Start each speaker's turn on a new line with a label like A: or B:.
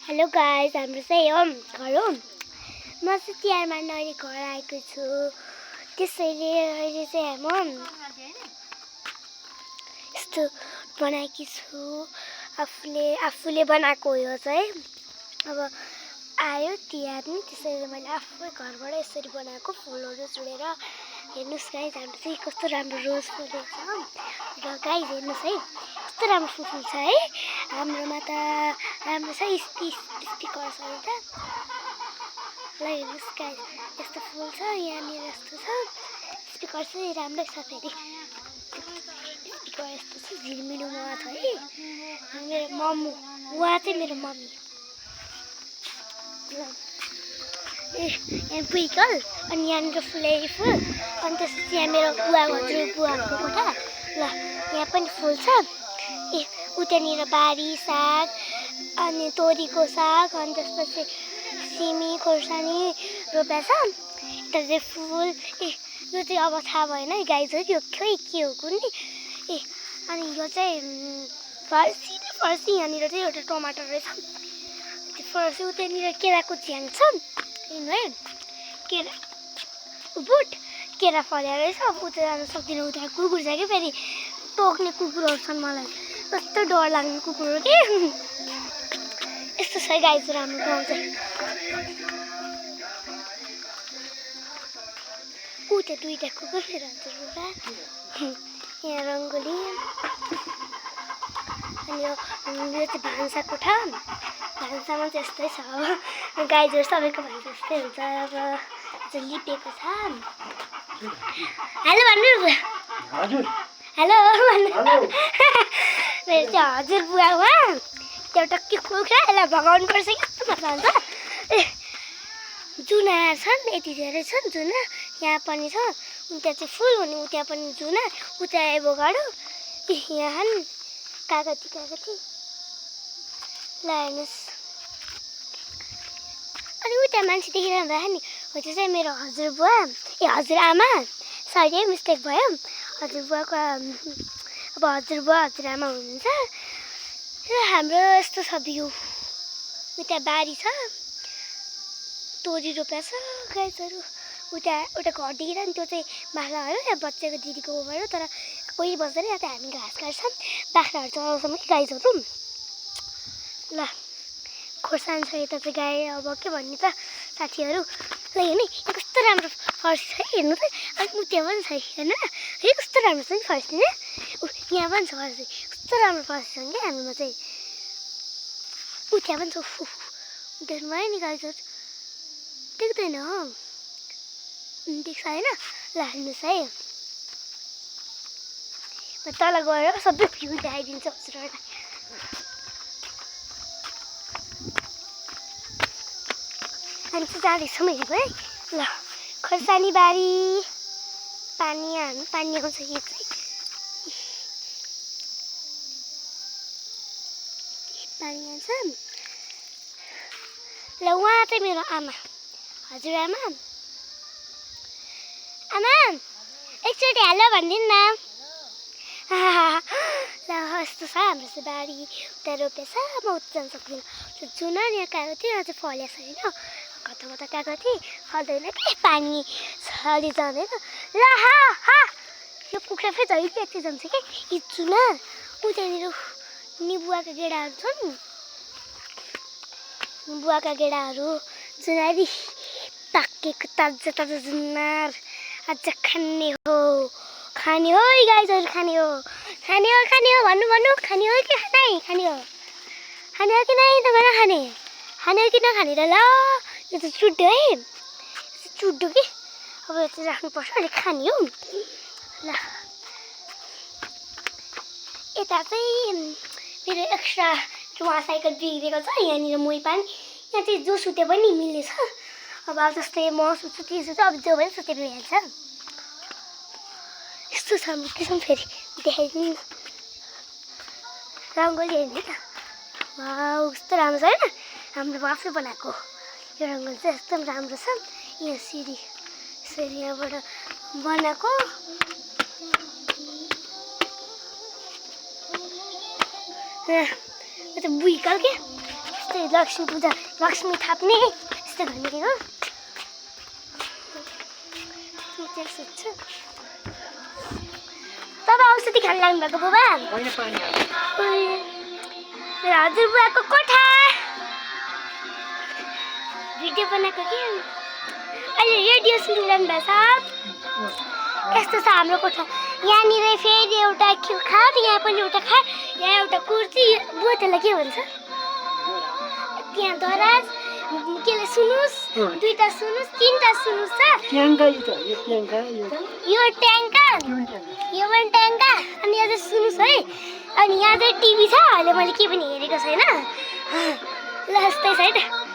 A: Hello guys, हाम्रो चाहिँ हो घर हो। म चाहिँ तिहारमा अहिले घर आएको छु। त्यसैले अहिले चाहिँ म यस्तो बनाएकी छु। आफूले बनाएको यो चाहिँ अब आयो तिहार नि, त्यसैले मैले आफै घरबाट यसरी बनाएको फुलहरू जोडेर। हेर्नुस् गाइस, हाम्रो चाहिँ कस्तो राम्रो रोज फुलेको छ। र गाइस हेर्नुस् है, कस्तो राम्रो फुल फुल्छ है हाम्रोमा त। राम्रो छ स्टिकर छ है त। ल हेर्नुस् गाइस, यस्तो फुल छ यहाँनिर, यस्तो छ स्टिकर चाहिँ राम्रै छ। फेरि स्टिकर यस्तो छ, झिलमिलुमा छ है। मेरो मम्मी, उहाँ चाहिँ मेरो मम्मी। यहाँ बुइकल अनि यहाँनिर फुलेरी फुल, अनि त्यसपछि यहाँ मेरो बुवाको कोठा। ल यहाँ पनि फुल छ। उतानिर बारी साग अनि तोरीको साग, अनि त्यसपछि सिमी खोर्सानी रोपेको छ। यता चाहिँ फुल यो चाहिँ अब थाहा भएन है गाइजहरू, यो खोइ के हो कुन्नी। अनि यो चाहिँ फर्सी यहाँनिर चाहिँ एउटा टमाटर रहेछ। त्यो फर्सी उतानिर केराको झ्याङ छ हेर्नु है, केरा फलेको रहेछ। उता जान सक्दिनँ, उता कुकुर छ कि, फेरि टोक्ने कुकुरहरू छन्। मलाई कस्तो डर लाग्ने कुकुरहरू के। यस्तो छ गाइजहरू हाम्रो गाउँ चाहिँ। उता दुईवटा कुकुर फेरि यहाँ रङ्गोली। अनि यो चाहिँ भान्सा कोठा। भान्सामा चाहिँ यस्तै छ अब गाइजहरू, सबैको भान्सा यस्तै हुन्छ। अब लिपेको छ। हेलो भन्नु, हजुर हेलो भन्नु। मेरो चाहिँ हजुर बुवामा एउटा के कुखुरा, यसलाई भगाउनुपर्छ कि कस्तो मजा हुन्छ। जुनाहरू छन्, यति धेरै छन् जुना। यहाँ पनि छ, उता चाहिँ फुल हुने, उता पनि जुना, उता एभोकाडो, यहाँ कागती। ल हेर्नुहोस्, अनि उता मान्छे देखिरहनु भएको नि, हो त्यो चाहिँ मेरो हजुरबुवा, हजुरआमा। सरी मिस्टेक भयो, हजुरबुवाको अब हजुरबुवा हजुरआमा हुनुहुन्छ। र हाम्रो यस्तो छ भ्यू। उता बारी छ, तोरी रोपेको छ गाइजहरू। उता एउटा घर देखिरह नि, त्यो चाहिँ बाख्राहरू या बच्चाको दिदीको गोबर हो। तर कोही बस्दैन, यहाँ त हामी घाँस काट्छौँ, बाख्राहरू चलाउँछौँ कि गाइजहरू। ल खोर्सानी छ यता चाहिँ गाई, अब के भन्ने त साथीहरू। ल हेर्नु यो कस्तो राम्रो फर्सी छ हेर्नु त। अनि उता पनि छ हेर्नु न, यो कस्तो राम्रो छ नि फर्सी नै। यहाँ पनि छ फर्सी, कस्तो राम्रो फर्सी छ क्या हाम्रोमा चाहिँ। उता पनि छ, देख्नु भयो नि गाइजहरू, देख्दैन हो, देख्छ होइन। ल हेर्नुहोस् है, म तल गएर सबै भ्यू देखाइदिन्छु हजुरहरूलाई। हामी चाहिँ जाँदैछौँ हेर्नु है। ल खोर्सानी बारी, पानी आउँछ यो चाहिँ। पानी आउँछ। ल उहाँ चाहिँ मेरो आमा, हजुरआमा। आमा एकचोटि हेलो भनिदिनु न। ल यस्तो छ हाम्रो चाहिँ बारी। उता रोपेछ, म उता जान सक्दिनँ। त्यो जुन यहाँ गएको थियो, यहाँ चाहिँ फलेको छैन। कता गएको थिएँ, फल्दैन कि पानी छले जाँदैन। ल यो कुखुरा फेरि झैँ एकछिन जान्छ कि। यी जुना उतानिर बुवाका गेडाहरू छन्, बुवाका गेडाहरू जुनारी पाकेको ताजा जुनार आज खाने हो है गाइजहरू। खाने हो भन्नु खाने हो कि खाने हो कि नै तपाईँ खाने हो कि नखाने र। ल यो चाहिँ चुड्डो है, चुड्डो कि। अब यो चाहिँ राख्नुपर्छ, अलिक खाने हो। ल यता चाहिँ मेरो एक्स्ट्रा उहाँ साइकल बिग्रेको छ, यहाँनिर मै पानी। यहाँ चाहिँ जो सुते पनि मिल्नेछ। अब जस्तै म सुत्छु, ती सुत्छु, अब जो पनि सुते भइहाल्छ। यस्तो छ हाम्रो किसिम। फेरि देखाइदिनु रङ्गोली हेर्नु त। वाउ कस्तो राम्रो छ होइन, हाम्रो आफै बनाएको यो रङ्गोली चाहिँ एकदम राम्रो छ। यहाँ सिडी यहाँबाट बनाएको। यो त बुइकल के, यस्तै लक्ष्मी पूजा लक्ष्मी थाप्ने यस्तो गर्ने हो सोध्छु तब औषधि खान लाग्नु भएको बुबा हजुरबुवाको कोठा भिडियो बनाएको के अहिले रेडियो सुनिरहनु भएको छ यस्तो छ हाम्रो कोठा यहाँनिर फेरि एउटा खाट यहाँ पनि एउटा खाट यहाँ एउटा कुर्सी बुवालाई के भन्छ त्यहाँ दराज केले सुनुस दुईटा सुनुस तीनटा सुनुस छ यो ट्याङ्का यो पनि ट्याङ्का अनि यहाँ चाहिँ सुनुस है अनि यहाँ चाहिँ टिभी छ अहिले मैले के पनि हेरेको छैन ल यस्तै छ है त